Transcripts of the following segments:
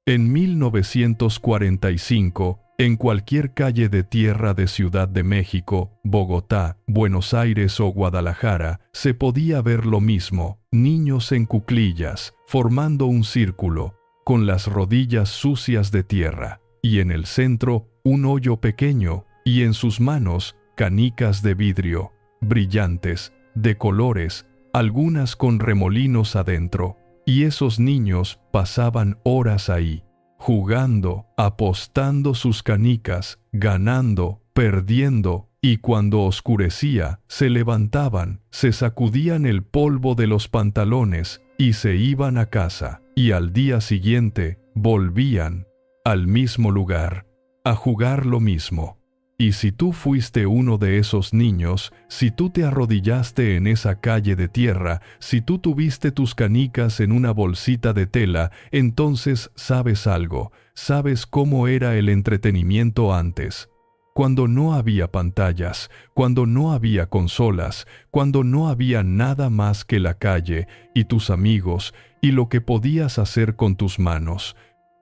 En 1945, en cualquier calle de tierra de Ciudad de México, Bogotá, Buenos Aires o Guadalajara, se podía ver lo mismo: niños en cuclillas, formando un círculo, con las rodillas sucias de tierra, y en el centro un hoyo pequeño, y en sus manos canicas de vidrio, brillantes, de colores, algunas con remolinos adentro. Y esos niños pasaban horas ahí, jugando, apostando sus canicas, ganando, perdiendo, y cuando oscurecía, se levantaban, se sacudían el polvo de los pantalones y se iban a casa, y al día siguiente volvían al mismo lugar, a jugar lo mismo. Y si tú fuiste uno de esos niños, si tú te arrodillaste en esa calle de tierra, si tú tuviste tus canicas en una bolsita de tela, entonces sabes algo, sabes cómo era el entretenimiento antes. Cuando no había pantallas, cuando no había consolas, cuando no había nada más que la calle y tus amigos y lo que podías hacer con tus manos.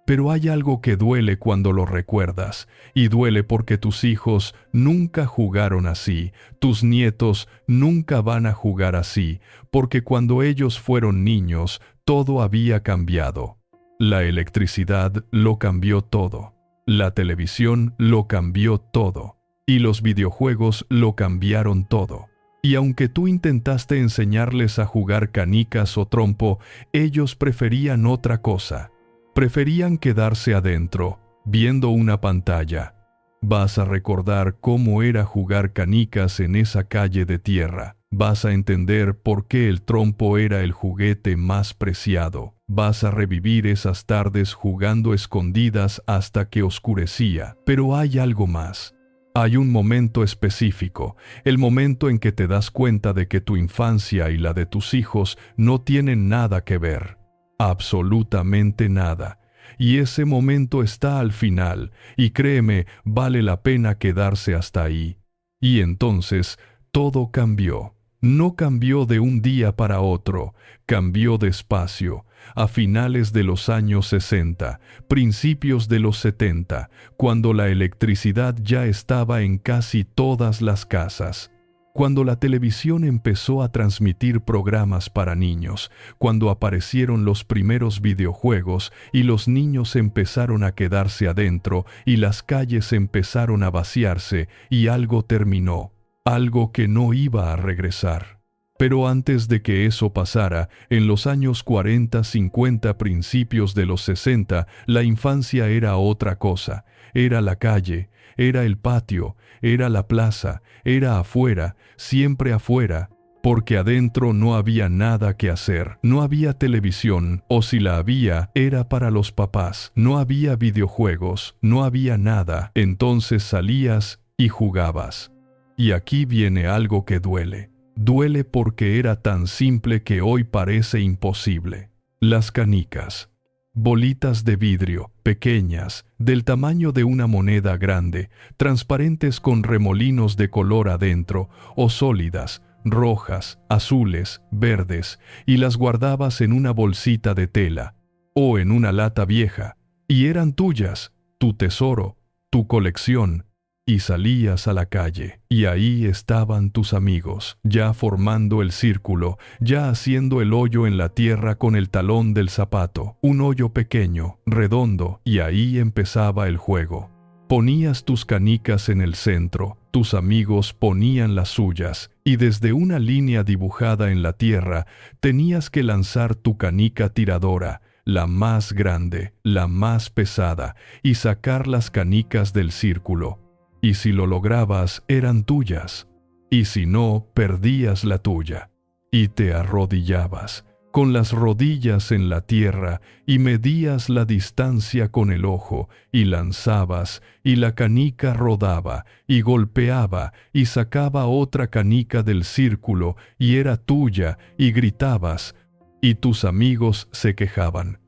Pero hay algo que duele cuando lo recuerdas, y duele porque tus hijos nunca jugaron así, tus nietos nunca van a jugar así, porque cuando ellos fueron niños, todo había cambiado. La electricidad lo cambió todo, la televisión lo cambió todo, y los videojuegos lo cambiaron todo. Y aunque tú intentaste enseñarles a jugar canicas o trompo, ellos preferían otra cosa. Preferían quedarse adentro, viendo una pantalla. Vas a recordar cómo era jugar canicas en esa calle de tierra. Vas a entender por qué el trompo era el juguete más preciado. Vas a revivir esas tardes jugando escondidas hasta que oscurecía. Pero hay algo más. Hay un momento específico, el momento en que te das cuenta de que tu infancia y la de tus hijos no tienen nada que ver. Absolutamente nada. Y ese momento está al final, y créeme, vale la pena quedarse hasta ahí. Y entonces, todo cambió. No cambió de un día para otro, cambió despacio, a finales de los años 60, principios de los 70, cuando la electricidad ya estaba en casi todas las casas. Cuando la televisión empezó a transmitir programas para niños, cuando aparecieron los primeros videojuegos y los niños empezaron a quedarse adentro y las calles empezaron a vaciarse y algo terminó, algo que no iba a regresar. Pero antes de que eso pasara, en los años 40, 50, principios de los 60, la infancia era otra cosa. Era la calle, era el patio, era la plaza, era afuera, siempre afuera, porque adentro no había nada que hacer, no había televisión, o si la había, era para los papás, no había videojuegos, no había nada, entonces salías y jugabas. Y aquí viene algo que duele. Duele porque era tan simple que hoy parece imposible. Las canicas. Bolitas de vidrio, pequeñas, del tamaño de una moneda grande, transparentes con remolinos de color adentro, o sólidas, rojas, azules, verdes, y las guardabas en una bolsita de tela, o en una lata vieja, y eran tuyas, tu tesoro, tu colección. Y salías a la calle, y ahí estaban tus amigos, ya formando el círculo, ya haciendo el hoyo en la tierra con el talón del zapato, un hoyo pequeño, redondo, y ahí empezaba el juego. Ponías tus canicas en el centro, tus amigos ponían las suyas, y desde una línea dibujada en la tierra, tenías que lanzar tu canica tiradora, la más grande, la más pesada, y sacar las canicas del círculo. Y si lo lograbas, eran tuyas, y si no, perdías la tuya. Y te arrodillabas, con las rodillas en la tierra, y medías la distancia con el ojo, y lanzabas, y la canica rodaba, y golpeaba, y sacaba otra canica del círculo, y era tuya, y gritabas, y tus amigos se quejaban.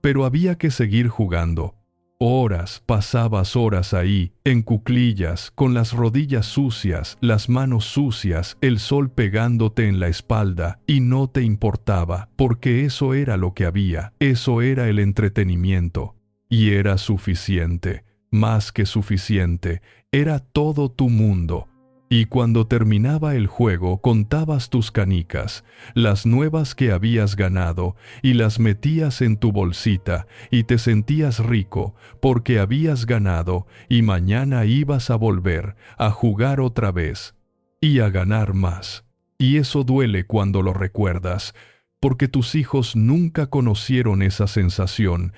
Pero había que seguir jugando. Horas, pasabas horas ahí, en cuclillas, con las rodillas sucias, las manos sucias, el sol pegándote en la espalda, y no te importaba, porque eso era lo que había, eso era el entretenimiento. Y era suficiente, más que suficiente, era todo tu mundo. Y cuando terminaba el juego contabas tus canicas, las nuevas que habías ganado, y las metías en tu bolsita, y te sentías rico, porque habías ganado, y mañana ibas a volver, a jugar otra vez, y a ganar más. Y eso duele cuando lo recuerdas, porque tus hijos nunca conocieron esa sensación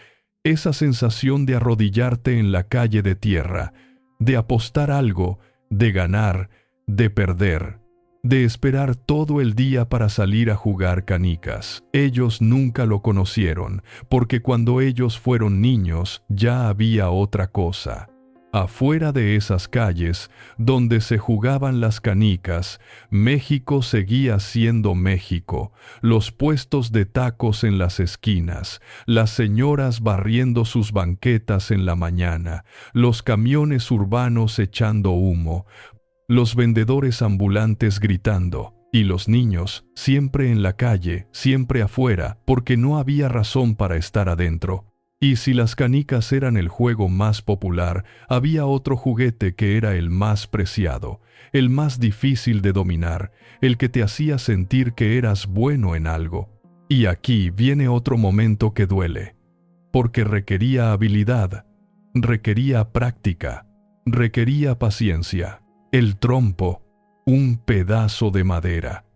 de arrodillarte en la calle de tierra, de apostar algo, de ganar, de perder, de esperar todo el día para salir a jugar canicas. Ellos nunca lo conocieron, porque cuando ellos fueron niños ya había otra cosa. Afuera de esas calles, donde se jugaban las canicas, México seguía siendo México, los puestos de tacos en las esquinas, las señoras barriendo sus banquetas en la mañana, los camiones urbanos echando humo, los vendedores ambulantes gritando, y los niños, siempre en la calle, siempre afuera, porque no había razón para estar adentro. Y si las canicas eran el juego más popular, había otro juguete que era el más preciado, el más difícil de dominar, el que te hacía sentir que eras bueno en algo. Y aquí viene otro momento que duele, porque requería habilidad, requería práctica, requería paciencia. El trompo, un pedazo de madera,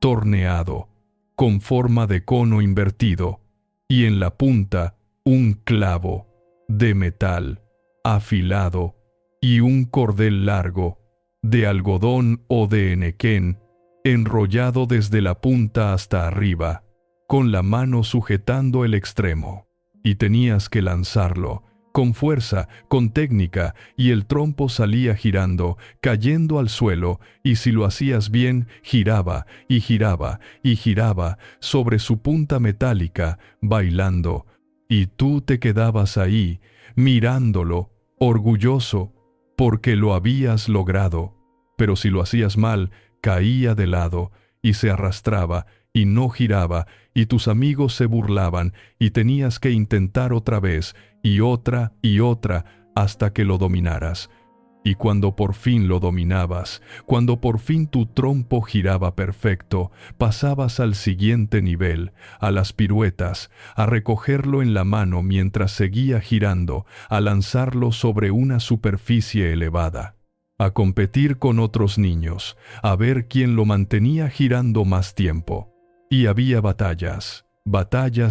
torneado, con forma de cono invertido, y en la punta un clavo, de metal, afilado, y un cordel largo, de algodón o de enequén, enrollado desde la punta hasta arriba, con la mano sujetando el extremo, y tenías que lanzarlo, con fuerza, con técnica, y el trompo salía girando, cayendo al suelo, y si lo hacías bien, giraba, y giraba, y giraba, sobre su punta metálica, bailando, y tú te quedabas ahí, mirándolo, orgulloso, porque lo habías logrado. Pero si lo hacías mal, caía de lado, y se arrastraba, y no giraba, y tus amigos se burlaban, y tenías que intentar otra vez, y otra, hasta que lo dominaras. Y cuando por fin lo dominabas, cuando por fin tu trompo giraba perfecto, pasabas al siguiente nivel, a las piruetas, a recogerlo en la mano mientras seguía girando, a lanzarlo sobre una superficie elevada, a competir con otros niños, a ver quién lo mantenía girando más tiempo. Y había batallas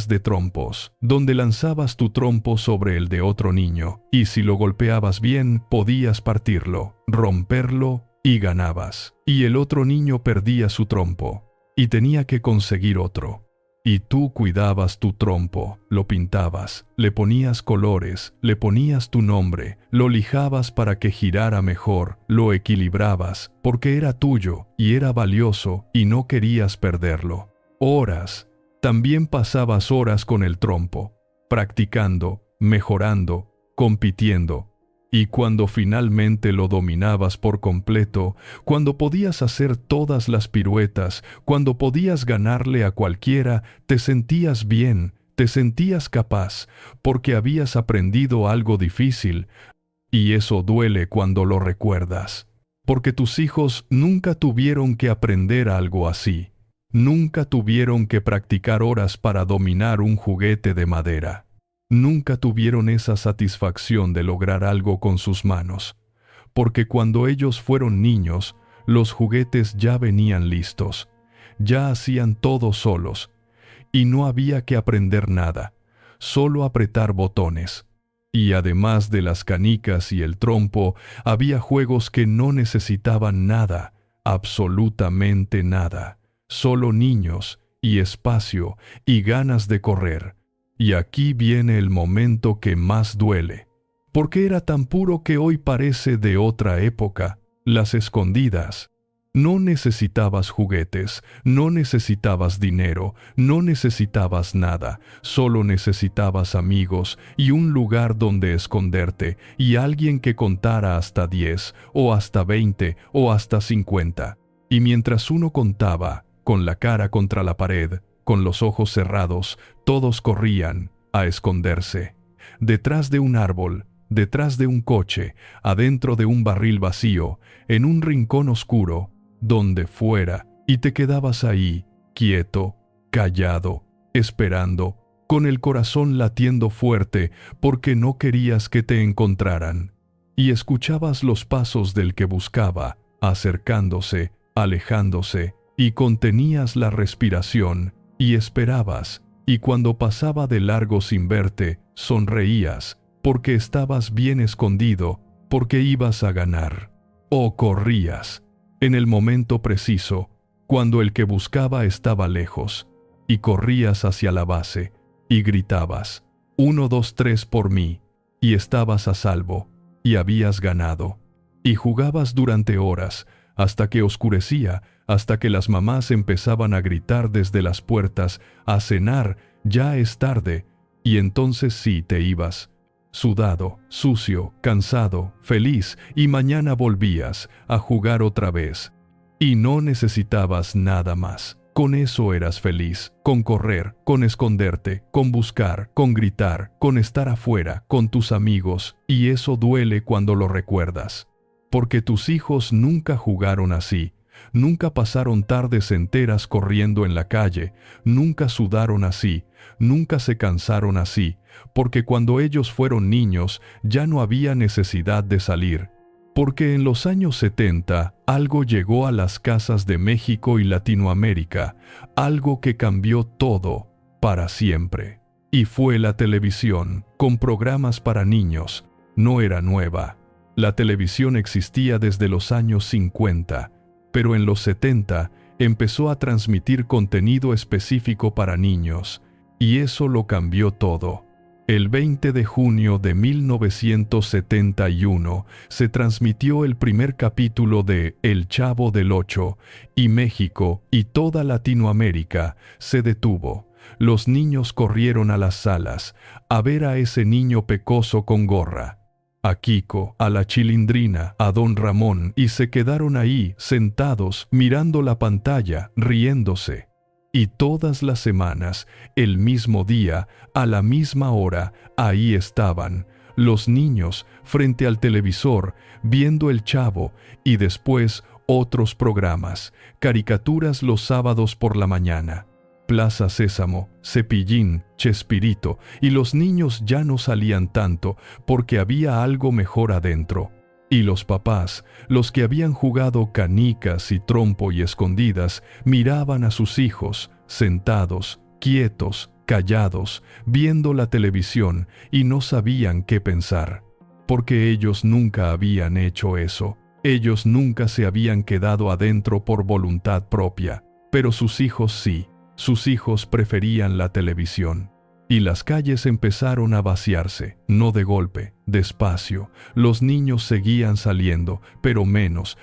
de trompos, donde lanzabas tu trompo sobre el de otro niño, y si lo golpeabas bien, podías partirlo, romperlo, y ganabas. Y el otro niño perdía su trompo, y tenía que conseguir otro. Y tú cuidabas tu trompo, lo pintabas, le ponías colores, le ponías tu nombre, lo lijabas para que girara mejor, lo equilibrabas, porque era tuyo, y era valioso, y no querías perderlo. Horas. También pasabas horas con el trompo, practicando, mejorando, compitiendo. Y cuando finalmente lo dominabas por completo, cuando podías hacer todas las piruetas, cuando podías ganarle a cualquiera, te sentías bien, te sentías capaz, porque habías aprendido algo difícil. Y eso duele cuando lo recuerdas, porque tus hijos nunca tuvieron que aprender algo así. Nunca tuvieron que practicar horas para dominar un juguete de madera. Nunca tuvieron esa satisfacción de lograr algo con sus manos, porque cuando ellos fueron niños, los juguetes ya venían listos, ya hacían todo solos, y no había que aprender nada, solo apretar botones. Y además de las canicas y el trompo, había juegos que no necesitaban nada, absolutamente nada. Solo niños, y espacio, y ganas de correr. Y aquí viene el momento que más duele, porque era tan puro que hoy parece de otra época, las escondidas. No necesitabas juguetes, no necesitabas dinero, no necesitabas nada, solo necesitabas amigos y un lugar donde esconderte, y alguien que contara hasta 10, o hasta 20, o hasta 50. Y mientras uno contaba, con la cara contra la pared, con los ojos cerrados, todos corrían a esconderse. detrás de un árbol, detrás de un coche, adentro de un barril vacío, en un rincón oscuro, donde fuera, y te quedabas ahí, quieto, callado, esperando, con el corazón latiendo fuerte porque no querías que te encontraran, y escuchabas los pasos del que buscaba, acercándose, alejándose, y contenías la respiración, y esperabas, y cuando pasaba de largo sin verte, sonreías, porque estabas bien escondido, porque ibas a ganar. O corrías, en el momento preciso, cuando el que buscaba estaba lejos, y corrías hacia la base, y gritabas, 1, 2, 3 por mí, y estabas a salvo, y habías ganado. Y jugabas durante horas, hasta que oscurecía, hasta que las mamás empezaban a gritar desde las puertas, a cenar, ya es tarde, y entonces sí te ibas, sudado, sucio, cansado, feliz, y mañana volvías a jugar otra vez. Y no necesitabas nada más. Con eso eras feliz, con correr, con esconderte, con buscar, con gritar, con estar afuera, con tus amigos, y eso duele cuando lo recuerdas. Porque tus hijos nunca jugaron así, nunca pasaron tardes enteras corriendo en la calle, nunca sudaron así, nunca se cansaron así, porque cuando ellos fueron niños ya no había necesidad de salir. Porque en los años 70 algo llegó a las casas de México y Latinoamérica, algo que cambió todo para siempre. Y fue la televisión, con programas para niños. No era nueva. La televisión existía desde los años 50, pero en los 70 empezó a transmitir contenido específico para niños, y eso lo cambió todo. El 20 de junio de 1971 se transmitió el primer capítulo de El Chavo del Ocho, y México y toda Latinoamérica se detuvo. Los niños corrieron a las salas a ver a ese niño pecoso con gorra, a Kiko, a la Chilindrina, a Don Ramón, y se quedaron ahí, sentados, mirando la pantalla, riéndose. Y todas las semanas, el mismo día, a la misma hora, ahí estaban, los niños, frente al televisor, viendo El Chavo, y después otros programas, caricaturas los sábados por la mañana. Plaza Sésamo, Cepillín, Chespirito, y los niños ya no salían tanto porque había algo mejor adentro. Y los papás, los que habían jugado canicas y trompo y escondidas, miraban a sus hijos, sentados, quietos, callados, viendo la televisión, y no sabían qué pensar. Porque ellos nunca habían hecho eso. Ellos nunca se habían quedado adentro por voluntad propia. Pero sus hijos sí. Sus hijos preferían la televisión. Y las calles empezaron a vaciarse, no de golpe, despacio. Los niños seguían saliendo, pero menos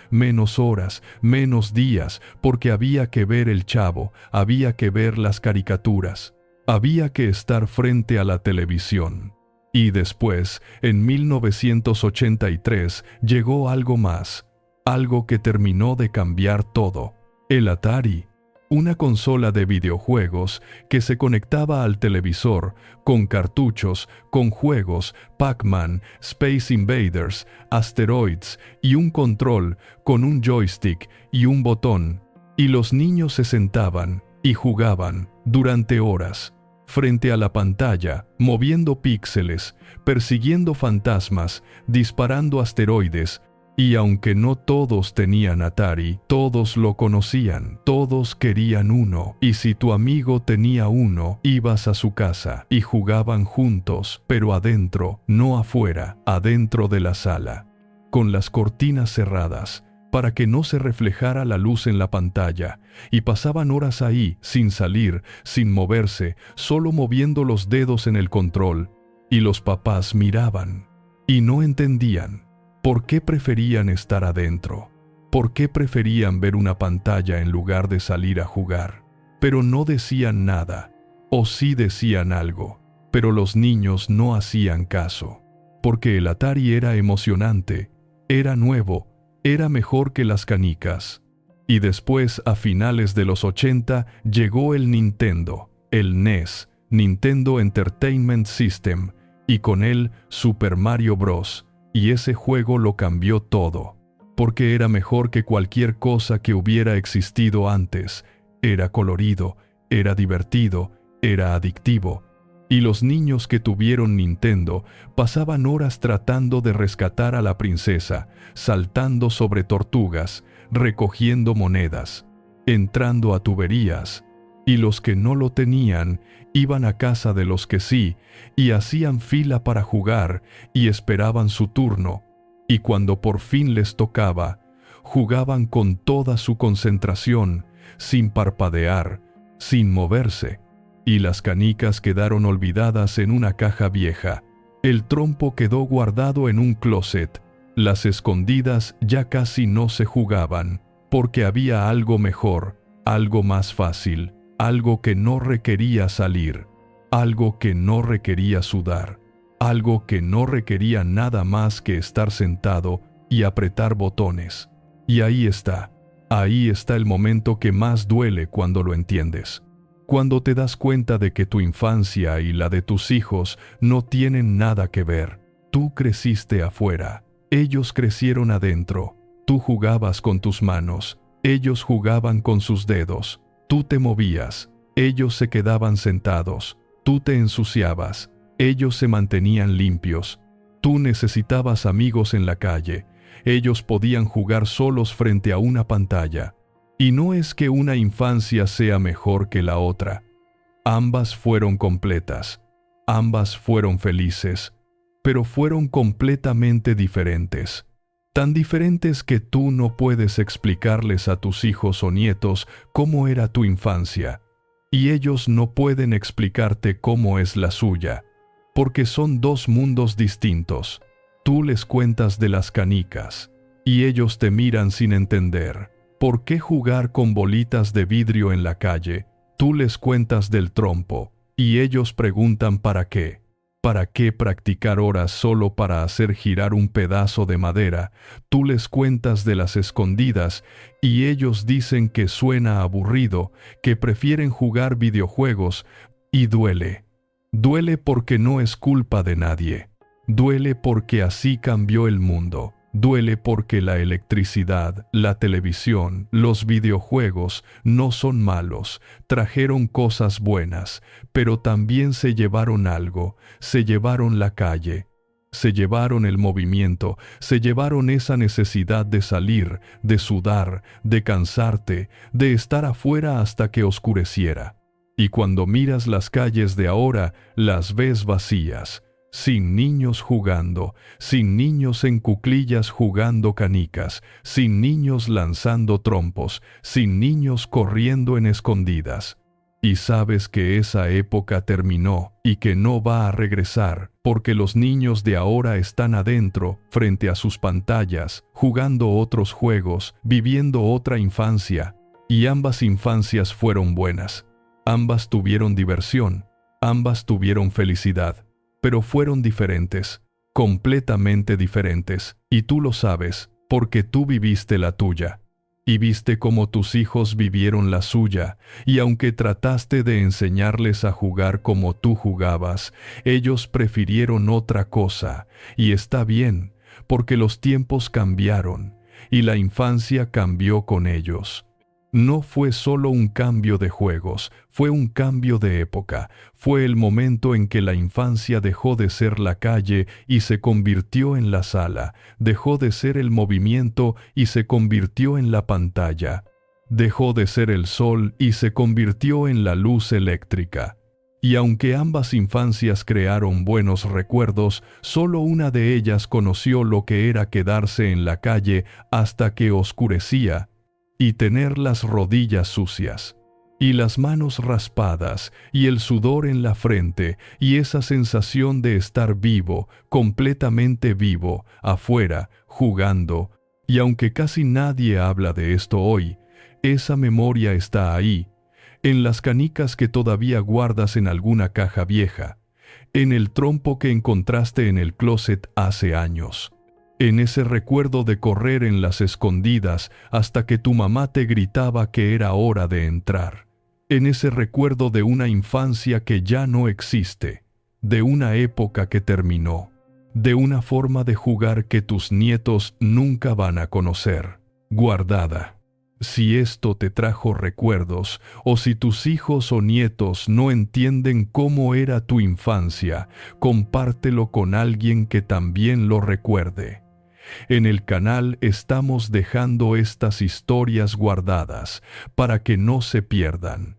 horas, menos días, porque había que ver El Chavo, había que ver las caricaturas, había que estar frente a la televisión. Y después, en 1983, llegó algo más, algo que terminó de cambiar todo: el Atari. Una consola de videojuegos que se conectaba al televisor, con cartuchos, con juegos, Pac-Man, Space Invaders, Asteroids, y un control, con un joystick y un botón. Y los niños se sentaban y jugaban durante horas, frente a la pantalla, moviendo píxeles, persiguiendo fantasmas, disparando asteroides. Y aunque no todos tenían Atari, todos lo conocían, todos querían uno, y si tu amigo tenía uno, ibas a su casa y jugaban juntos, pero adentro, no afuera, adentro de la sala, con las cortinas cerradas, para que no se reflejara la luz en la pantalla, y pasaban horas ahí, sin salir, sin moverse, solo moviendo los dedos en el control, y los papás miraban, y no entendían. ¿Por qué preferían estar adentro? ¿Por qué preferían ver una pantalla en lugar de salir a jugar? Pero no decían nada, o sí decían algo, pero los niños no hacían caso, porque el Atari era emocionante, era nuevo, era mejor que las canicas. Y después, a finales de los 80, llegó el Nintendo, el NES, Nintendo Entertainment System, y con él Super Mario Bros. Y ese juego lo cambió todo, porque era mejor que cualquier cosa que hubiera existido antes. Era colorido, era divertido, era adictivo. Y los niños que tuvieron Nintendo pasaban horas tratando de rescatar a la princesa, saltando sobre tortugas, recogiendo monedas, entrando a tuberías. Y los que no lo tenían iban a casa de los que sí, y hacían fila para jugar, y esperaban su turno. Y cuando por fin les tocaba, jugaban con toda su concentración, sin parpadear, sin moverse. Y las canicas quedaron olvidadas en una caja vieja. El trompo quedó guardado en un closet. Las escondidas ya casi no se jugaban, porque había algo mejor, algo más fácil, algo que no requería salir, algo que no requería sudar, algo que no requería nada más que estar sentado y apretar botones. Y ahí está el momento que más duele cuando lo entiendes. Cuando te das cuenta de que tu infancia y la de tus hijos no tienen nada que ver. Tú creciste afuera, ellos crecieron adentro. Tú jugabas con tus manos, ellos jugaban con sus dedos. Tú te movías, ellos se quedaban sentados. Tú te ensuciabas, ellos se mantenían limpios. Tú necesitabas amigos en la calle, ellos podían jugar solos frente a una pantalla. Y no es que una infancia sea mejor que la otra. Ambas fueron completas, ambas fueron felices, pero fueron completamente diferentes. Tan diferentes que tú no puedes explicarles a tus hijos o nietos cómo era tu infancia, y ellos no pueden explicarte cómo es la suya, porque son dos mundos distintos. Tú les cuentas de las canicas, y ellos te miran sin entender. ¿Por qué jugar con bolitas de vidrio en la calle? Tú les cuentas del trompo, y ellos preguntan ¿para qué? ¿Para qué practicar horas solo para hacer girar un pedazo de madera? Tú les cuentas de las escondidas, y ellos dicen que suena aburrido, que prefieren jugar videojuegos, y duele. Duele porque no es culpa de nadie. Duele porque así cambió el mundo. Duele porque la electricidad, la televisión, los videojuegos no son malos, trajeron cosas buenas, pero también se llevaron algo, se llevaron la calle, se llevaron el movimiento, se llevaron esa necesidad de salir, de sudar, de cansarte, de estar afuera hasta que oscureciera. Y cuando miras las calles de ahora, las ves vacías. Sin niños jugando, sin niños en cuclillas jugando canicas, sin niños lanzando trompos, sin niños corriendo en escondidas. Y sabes que esa época terminó y que no va a regresar, porque los niños de ahora están adentro, frente a sus pantallas, jugando otros juegos, viviendo otra infancia. Y ambas infancias fueron buenas. Ambas tuvieron diversión, ambas tuvieron felicidad. Pero fueron diferentes, completamente diferentes, y tú lo sabes, porque tú viviste la tuya, y viste cómo tus hijos vivieron la suya, y aunque trataste de enseñarles a jugar como tú jugabas, ellos prefirieron otra cosa, y está bien, porque los tiempos cambiaron, y la infancia cambió con ellos. No fue solo un cambio de juegos, fue un cambio de época. Fue el momento en que la infancia dejó de ser la calle y se convirtió en la sala, dejó de ser el movimiento y se convirtió en la pantalla, dejó de ser el sol y se convirtió en la luz eléctrica. Y aunque ambas infancias crearon buenos recuerdos, solo una de ellas conoció lo que era quedarse en la calle hasta que oscurecía, y tener las rodillas sucias, y las manos raspadas, y el sudor en la frente, y esa sensación de estar vivo, completamente vivo, afuera, jugando. Y aunque casi nadie habla de esto hoy, esa memoria está ahí, en las canicas que todavía guardas en alguna caja vieja, en el trompo que encontraste en el closet hace años. En ese recuerdo de correr en las escondidas hasta que tu mamá te gritaba que era hora de entrar. En ese recuerdo de una infancia que ya no existe, de una época que terminó, de una forma de jugar que tus nietos nunca van a conocer, guardada. Si esto te trajo recuerdos, o si tus hijos o nietos no entienden cómo era tu infancia, compártelo con alguien que también lo recuerde. En el canal estamos dejando estas historias guardadas para que no se pierdan.